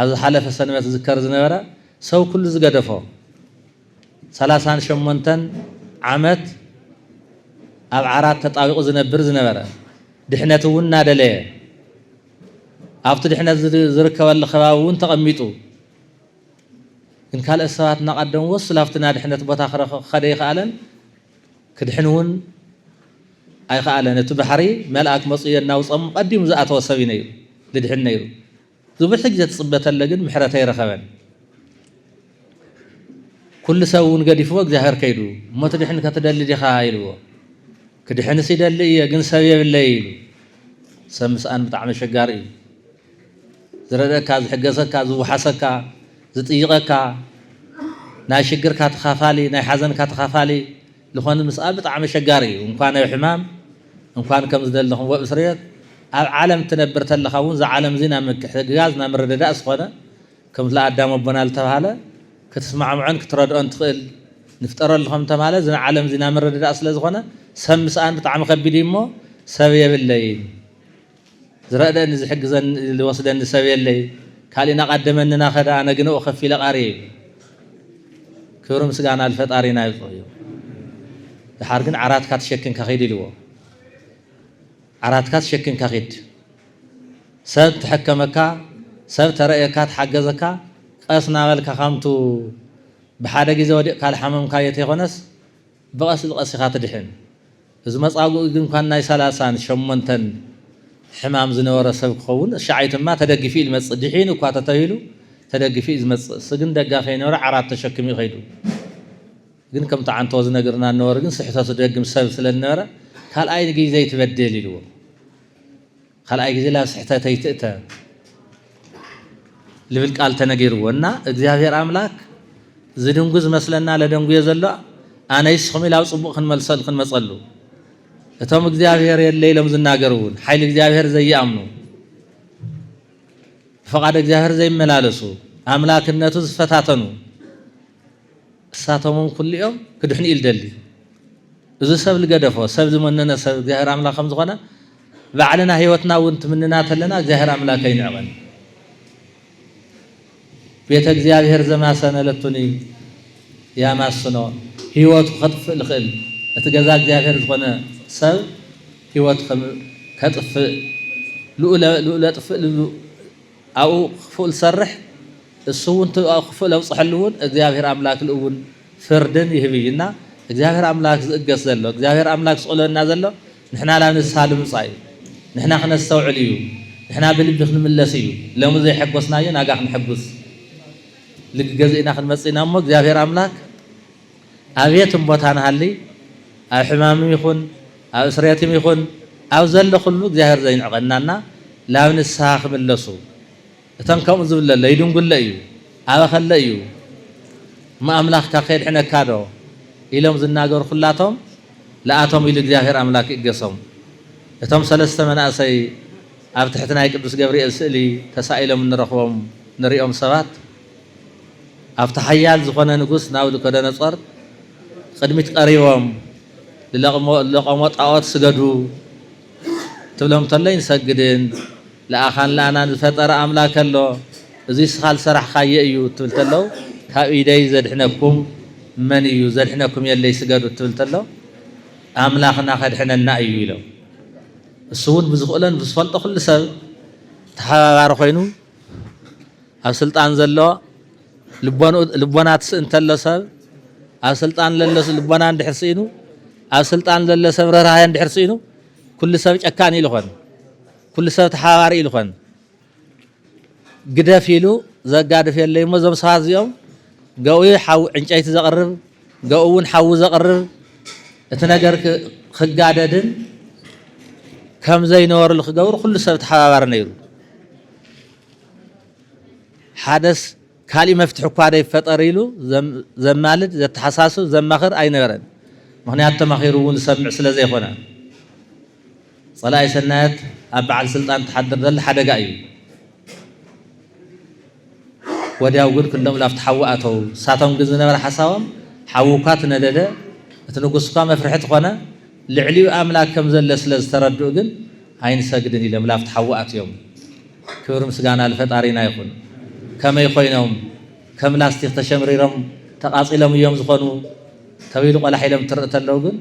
ኣብዚ ሓለፈ ሰንበት ዝከር ዝነበረ ሰው ኩሉ ዝገደፎ 38 ዓመት ኣብ ዓራት ተጣቢቁ ዝነብር ዝነበረ ድሕነት እውን እናደለየ ኣብቲ ድሕነት ዝርከበሉ ከባቢ እውን ተቐሚጡ ግን ካልኦት ሰባት እናቐደሙ ወስ ላፍትና ድሕነት ቦታ ክኸደ ይኽኣለን ክድሕን እውን ኣይኽኣለን እቲ ባሕሪ መልአክ መፅኡ የናውፀሙ ቀዲሙ ዝኣተወ ሰብ እዩ ነይሩ ዝድሕን ነይሩ ዝብልሕ ግዜ ትፅበተለ ግን ምሕረት ኣይረኸበን ኩሉ ሰብ እውን ገዲፍዎ እግዚአብሔር ከይዱ እሞ ትድሕን ከተደሊ ዲኻ ኢልዎ ክድሕንስ ይደሊ እየ ግን ሰብ የብለይ ኢሉ ሰብ ምስኣን ብጣዕሚ ሸጋሪ እዩ ዝረደእካ ዝሕገሰካ ዝውሓሰካ ዝጥይቐካ ናይ ሽግርካ ተኻፋሊ ናይ ሓዘንካ ተኻፋሊ ዝኾነ ምስኣን ብጣዕሚ ሸጋሪ እዩ እንኳን ኣብ ሕማም እንኳን ከም ዝደለኹም ወብስርየት ኣብ ዓለም ትነብር ተለኻ እውን ዛ ዓለም እዚ ናብ ምክሕግጋዝ ናብ ምርድዳእ ዝኾነ ከም ለኣዳም ኣቦና ዝተባሃለ ክትስማዕምዖን ክትረድኦን ትኽእል ንፍጠረለኹም ተባሃለ እዚ ዓለም እዚ ናብ ምርድዳእ ስለ ዝኾነ ሰብ ምስኣን ብጣዕሚ ከቢድ እሞ ሰብ የብለይ ዝረአደኒ ዝሕግዘን ዝወስደኒ ሰብ የለይ ካልእ ናቐደመንና ኸዳ ኣነ ግን ንኡ ከፍ ኢለ ቃርየ እዩ ክብሪ ምስጋና ዝፈጣሪና ይውፅእ እዩ ድሓር ግን ዓራትካ ተሸኪምካ ኺድ ኢልዎ ዓራትካ ተሸኪምካ ኺድ ሰብ ተሐከመካ ሰብ ተረእየካ ተሓገዘካ ቀስ ናበልካ ከምቱ ብሓደ ግዜ ወዲቕካ ዝሓመምካ የተይኮነስ ብቐስ ዝቐስ ኢኻ ትድሕን እዚ መጻጉዕ ግን እንኳን ናይ 38 ሕማም ዝነበረ ሰብ ክኸውን ሻዓይትማ ተደጊፊ ይመጽእ ድሒን እኳ ተተሂሉ ተደጊፊ ዝመጽእ ስግን ደጋፊ ይነበረ ዓራት ተሸኪሙ ይኸይዱ ግን ከምቲ ዓንተዎ ዝነገርና ነበረ ግን ስሕተቱ ደግም ሰብ ስለነበረ ካልኣይ ግዜ ይትበደል ኢልዎ ካልኣይ ግዜ ላብ ስሕተት ኣይትእተ ልብል ቃል ተነጊርዎ እና እግዚአብሔር አምላክ ዝድንጉ ዝመስለና ለደንጉየ ዘሎ ኣነ ይስኹም ኢላው ጽቡቕ ክንመጸሉ እቶም እግዚአብሔር የለ ኢሎም ዝናገሩን ሓይሊ እግዚአብሔር ዘይኣምኑ ፈቃድ እግዚአብሔር ዘይመላለሱ አምላክነቱ ዝፈታተኑ እሳቶምን ኩልኦም ክድሕኑ ኢልደሊ እዚ ሰብ ልገደፎ ሰብ ዝመነነ ሰብ እግዚአብሔር አምላክ ከም ዝኾነ ባዕልና ህይወትና እውን ትምንና ተለና እግዚአብሔር አምላክ ኣይንዕቐን ቤተ እግዚአብሔር ዘማሰነለቱኒ ያማስኖ ህይወቱ ከጥፍእ ልኽእል እቲ ገዛ እግዚአብሔር ዝኾነ ሰብ ህይወት ከጥፍእ ልኡለ ጥፍእ ኣብኡ ክፉእ ዝሰርሕ እሱ እውን ክፉእ ለውፅሐሉ እውን እግዚአብሔር አምላክ ልእውን ፍርድን ይህብ እዩና እግዚአብሔር አምላክ ዝእገስ ዘሎ እግዚአብሔር አምላክ ዝቕለና ዘሎ ንሕና ናብ ንስሓ ልምፃእ እዩ ንሕና ክነስተውዕል እዩ ንሕና ብልቢ ክንምለስ እዩ ሎሚ ዘይሐጎስናዮ ናጋ ክንሕጉስ ልግገዝእና ክንመፅእ ኢና እሞ እግዚአብሔር አምላክ ኣብ የትም ቦታ ንሃሊ ኣብ ሕማምም ይኹን ኣብ እስርየትም ይኹን ኣብ ዘሎ ኩሉ እግዚአብሔር ዘይንዕቐናና ላብ ንስሓ ክምለሱ እቶም ከምኡ ዝብለለ ይድንጉለ እዩ ኣበኸለ እዩ እሞ ኣምላኽካ ከየድሕነካ ዶ ኢሎም ዝናገሩ ኩላቶም ለኣቶም ኢሉ እግዚአብሔር አምላክ ይእገሶም እቶም 3 መናእሰይ ኣብ ትሕቲ ናይ ቅዱስ ገብርኤል ስእሊ ተሳኢሎም ንሪኦም ሰባት ኣብቲ ሓያል ዝኾነ ንጉስ ናቡከደነፆር ቅድሚት ቀሪቦም ለቆሞ ጣዖት ስገዱ ትብሎም ተሎ ይንሰግድን ለኣኻን ለኣናን ዝፈጠረ ኣምላክ ኣሎ እዚ ስኻል ሰራሕካየ እዩ ትብል ተለው ካብ ኢደይ ዘድሕነኩም መን እዩ ዘድሕነኩም የለይ ስገዱ ትብል ተሎ ኣምላኽና ከድሕነና እዩ ኢሎም እሱ እውን ብዝኽእለን ብዝፈልጦ ኩሉ ሰብ ተሓባባሪ ኮይኑ ኣብ ስልጣን ዘሎ ልቦና ትስእ እንተሎ ሰብ ኣብ ስልጣን ዘሎ ልቦና እንድሕር ስኢኑ ኣብ ስልጣን ዘሎ ሰብ ርህራሄ እንድሕር ስኢኑ ኩሉ ሰብ ጨካኒ ኢሉ ኾን كل سب تحوار إلخن قدف يلو زقادف يلي مزم صاد يوم قوي حو عنجيت زقرب قوون حو زقرب اتناجر خقاددن كم زي نور الخجور كل سب تحوار نيرو حدث كالي مفتح قاعدة يفتر يلو زمالد زتحساسو زماخر أي نورن مهنيات تماخيرون سمع سلزي هنا صلاة سنات أبعد سلطان تحضر ذل حدا جايو ودي أقول كلهم لا فتحوقاتو ساتهم جزنا ولا حساهم حوقات نددا تنقص قام فرحت خنا لعلي أملاك كم زل سلز تردو جن هاين سجدني لهم لا فتحوقات يوم كورم سجانا الفتارينا يكون كما يخوينهم كم لاستيق تشمريرهم تقاصيلهم يوم زخنوا تبيلوا قال حيلهم ترت اللوجن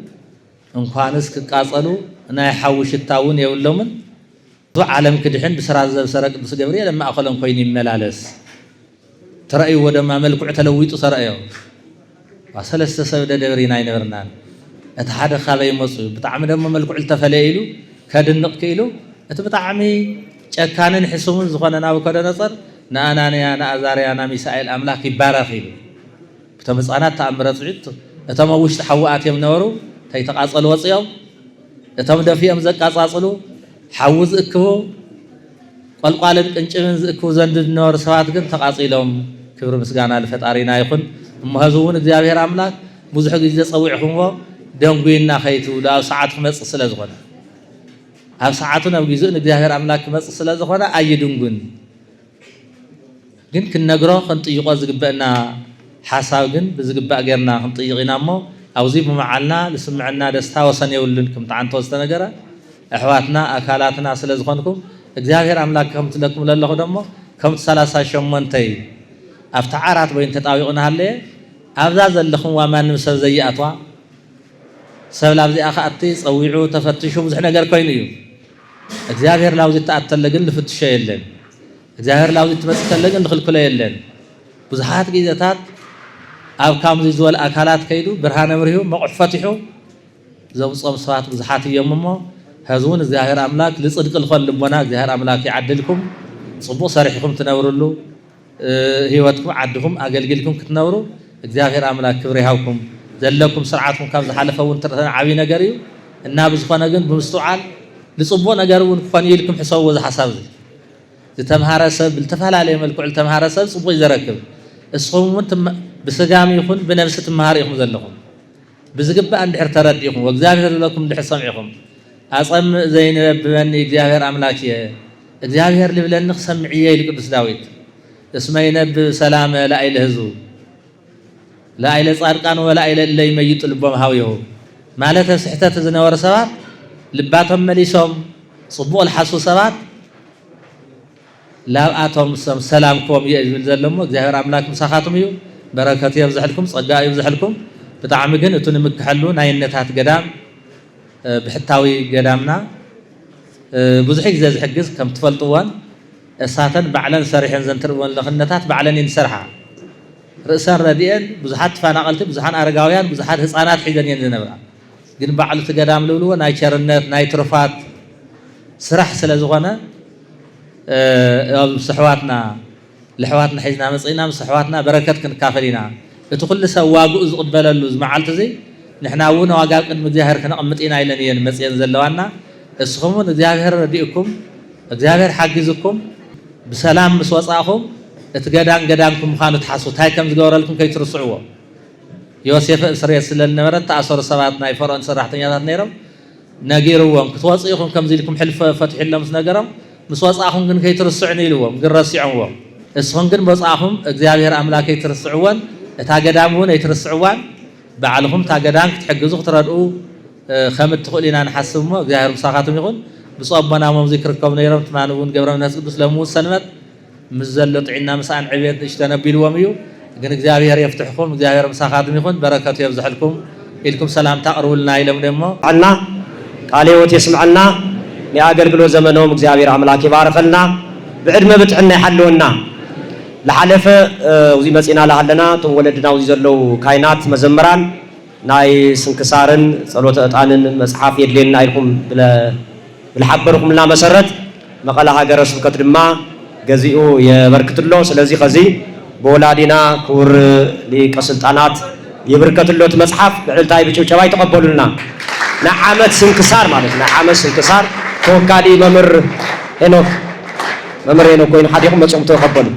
እንኳንስ ከቃጸሉ እና ያሐውሽ ታውን የውለምን ዓለም ክድሕን በስራዘ ሰረቅ ቅዱስ ገብርኤል ለማእኸለን ኮይን ይመላለስ ተራእዩ ወደማ መልኩዕ ተለዊጡ ሰራእዩ ወሰለስተ ሰብደ ደብሪና ይነበርና እቲ ሓደ ኻበይ መጹ ብጣዕሚ ደሞ መልኩዕ ተፈለይሉ ከድንቅ ከይሉ እቲ ብጣዕሚ ጨካንን ሕሱምን ዝኾነ ናቡከደነጾር ናአናንያ ናአዛርያና ሚሳኤል አምላክ ይባረኽ ኢሉ ብተመጻናት ተአምረ ጽዕት እቶም ውሽጥ ሐዋአት የምነበሩ ተይተቃጸሉ ወጽዮም እቶም ደፊኦም ዘቃጻጽሉ ሐውዝ እክቦ ቋልቋልን ቅንጭብን ዝእክቡ ዘንድ ነወር ሰባት ግን ተቃጺሎም ክብር ምስጋና ለፈጣሪና ይኹን እመህዙውን እግዚአብሔር አምላክ ብዙሕ ግዜ ጸዊዕኹምዎ ደንጉይና ኸይቱ ለአብ ሰዓት ክመጽእ ስለ ዝኾነ ኣብ ሰዓቱ ናብ ግዜኡ እግዚአብሔር አምላክ ክመጽእ ስለ ዝኾነ ኣይድንጉን ግን ክንነግሮ ክንጥይቆ ዝግበአና ሓሳብ ግን ብዝግባእ ጌርና ክንጥይቂና እሞ أوزي بمعلنا لسمعنا دستا وسن يولنكم تعنتو استنجرة أحواتنا أكلاتنا سلزخونكم እግዚአብሔር አምላክ ከምት ለኩም ለለኹ ደሞ ከምት 38 አፍታዓራት ወይን ተጣዊቁና ሃለ ኣብዛ ዘለኹም ዋማንም ሰብ ዘይኣቷ ሰብ ላብዚ ኣኻእቲ ጸዊዑ ተፈትሹ ብዙሕ ነገር ኮይኑ እዩ እግዚአብሔር ላውዚ ተኣተለግን ልፍትሸ የለን እግዚአብሔር ላውዚ ተመስከለግን ልኽልክለ የለን ብዙሓት ግዜታት ኣብ ካምዚ ዝወል ኣካላት ከይዱ ብርሃነ ምርሂው መቁሕ ፈቲሑ ዘብጾም ሰባት ብዙሓት እዮም እሞ هزون እግዚአብሔር አምላክ ለጽድቅ ልኾን ልቦና እግዚአብሔር አምላክ ይዓድልኩም ጽቡቕ ሰሪሕኩም ትነብሩሉ ህይወትኩም ዓድኩም አገልግልኩም ክትነብሩ እግዚአብሔር አምላክ ክብር ይሃውኩም ዘለኩም ስርዓትኩም ካብ ዝሓለፈውን ተርተና ዓቢ ነገር እዩ እና ብዝኾነ ግን ብምስተውዓል ለጽቡቕ ነገር እውን ክኾን ይልኩም ሕሳብ ወዝ ሓሳብ ዝተምሃረ ሰብ ብልተፈላለየ መልክዑ ዝተምሃረ ሰብ ጽቡቕ ይዘረክብ እስኹም ብስጋም ይኹን ብነፍሲ ትምሃር ኢኹም ዘለኹም ብዝግባእ እንድሕር ተረዲእኹም ወእግዚአብሔር ለኩም እንድሕር ሰምዒኹም أصم زين بمن እግዚአብሔር አምላክ እግዚአብሔር ልብለንኽ ሰምዕየ ኢሉ ቅዱስ ዳዊት እስመይነ በሰላም ለአይለ ህዝቡ ለአይለ ጻድቃን ወለአይለ ለይመይጡ ልቦም ሃውየሁ ማለት ስሕተት ዝነበረ ሰባት ልባቶም መሊሶም ጽቡቕ ልሓሱ ሰባት ላብኣቶም ሰላም ኮም ይብል ዘለሞ እግዚአብሔር አምላክ ምሳኻቱም እዩ በረከቱ ይብዛሕልኩም ጸጋ ይብዛሕልኩም ብጣዕሚ ግን እቱ ንምክሐሉ ናይነታት ገዳም بحتاوي قدامنا بزح ግዜ ዝሕግዝ ከም ትፈልጥዎን እሳተን ባዕለን ሰሪሐን ዘንትርወን ለኽነታት ባዕለን ይንሰርሓ ርእሰን ረዲአን ብዙሓት ተፈናቀልቲ ብዙሓት አረጋውያን ብዙሓት ህፃናት ሒዘን እየን ዝነብራ ግን ባዕሉ ገዳም ልብልዎ ናይ ቸርነት ናይ ትሩፋት ስራሕ ስለ ዝኾነ ኣብ ስሕዋትና ለሕዋትና ሒዝና መጽኢና ምስሕዋትና በረከት ክንካፈል ኢና እቲ ኩሉ ሰብ ዋግኡ ዝቕበለሉ ዝመዓልቲ እዚ نحن أونا وقال قد مجاهر كنا قمتين عيلانيا مسيان زلوانا اسخمون እግዚአብሔር ረዲእኩም እግዚአብሔር ሓግዝኩም بسلام مسوصاهم اتقدان قدانكم خانوا تحسوا تاي كم زغورلكم كي ترسعوا يوسف اسرائيل ስለነበረን ተአሰሩ ሰባት ናይ ፈርዖን ሰራሕተኛታት ነይሮም ነጊርዎም ክትወጽኢኹም ከም ዝልኩም ሕልፈ ፈትሕሎም ነገሮም مسوصاهم ግን ከይ ትርስዑን ኢልዎም ግን ረሲዖምዎም እስኹም ግን በጻኹም እግዚአብሔር አምላክ ከይ ትርስዑዎን እታ ገዳሙን ኣይትርስዑዋን بعلهم تاجدان تحجزوا تردوا خمت تقولين نحسب ما جاهر مساقاتهم يقول بصوبنا ما ذكركم نيرم تمانون قبل الناس قدس لمو سنمت مزلط عنا مسان عبيد اشتنا بالوميو لكن جاهر يفتحكم جاهر مساقاتهم يقول بركة يفزح لكم إلكم سلام تقروا لنا إلى مدمو عنا قالوا وتسمعنا نأجر قلو زمنهم جاهر عملاك بارك لنا بعد ما بتعنا يحلونا لحلفة وزي مسئنا لحلنا تولدنا وزي زلو كائنات مزمران ناي سنكسارن صلوة أطانن مصحاف يدلين نايلكم بالحبركم لنا مسرت መቀለ ሀገረ ስብከት ድማ ገዚኡ የበርክትሎ ስለዚህ ከዚ በወላዲና ክቡር ሊቀ ስልጣናት የበርክትሎት መጽሐፍ ብዕልታይ ብጭብጨባ ይተቀበሉልና ንዓመት ስንክሳር ማለት ንዓመት ስንክሳር ተወካሊ መምህር ሄኖክ ኮይኑ ሓዲኩም መጽኦም ተቀበሉ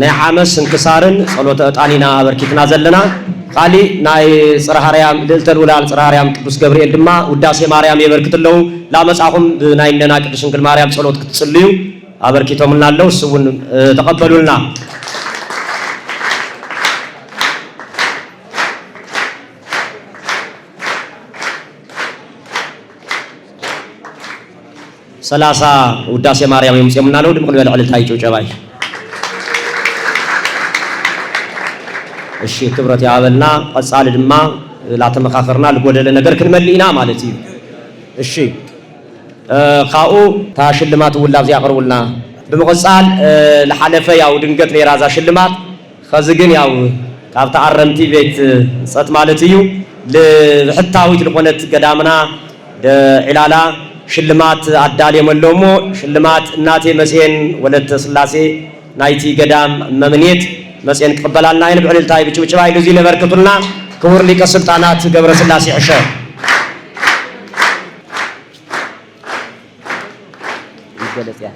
ናይ ዓመት ስንክሳርን ጸሎተ ዕጣኒና አበርኪትና ዘለና ቃሊ ናይ ጽርሐ አርያም ልዕልተል ውላል ጽርሐ አርያም ቅዱስ ገብርኤል ድማ ውዳሴ ማርያም የበርክትለው ላመጻኹም ናይ እንደና ቅዱስ ድንግል ማርያም ጸሎት ክትጽልዩ አበርኪቶምና አለው እሱን ተቀበሉልና ሰላሳ ውዳሴ ማርያም የምጽምና ነው ድምቅ በል ዕልልታ ይጭብጨባይ እሺ ክብረት ያበልና ቀጻል ድማ ላተመካከርና ለጎደለ ነገር ክንመልኢና ማለት እዩ እሺ ካኡ ታሽልማት ውላብ ያቀርቡልና በመቀጻል ለሐለፈ ያው ድንገት ለራዛ ሽልማት ከዝግን ያው ካብታ አረምቲ ቤት ጸት ማለት እዩ ለሕታዊት ለቆነት ገዳምና ዒላላ ሽልማት አዳል የመለሞ ሽልማት እናቴ መሴን ወለተ ስላሴ ናይቲ ገዳም መምኔት መጽየን ተቀበላልና አይነ ብዕልልታይ ብጭብጭባይ ለዚ ለበርክቱና ክቡር ሊቀ ስልጣናት ገብረ ስላሴ ዕሸ ይገለጽ ያ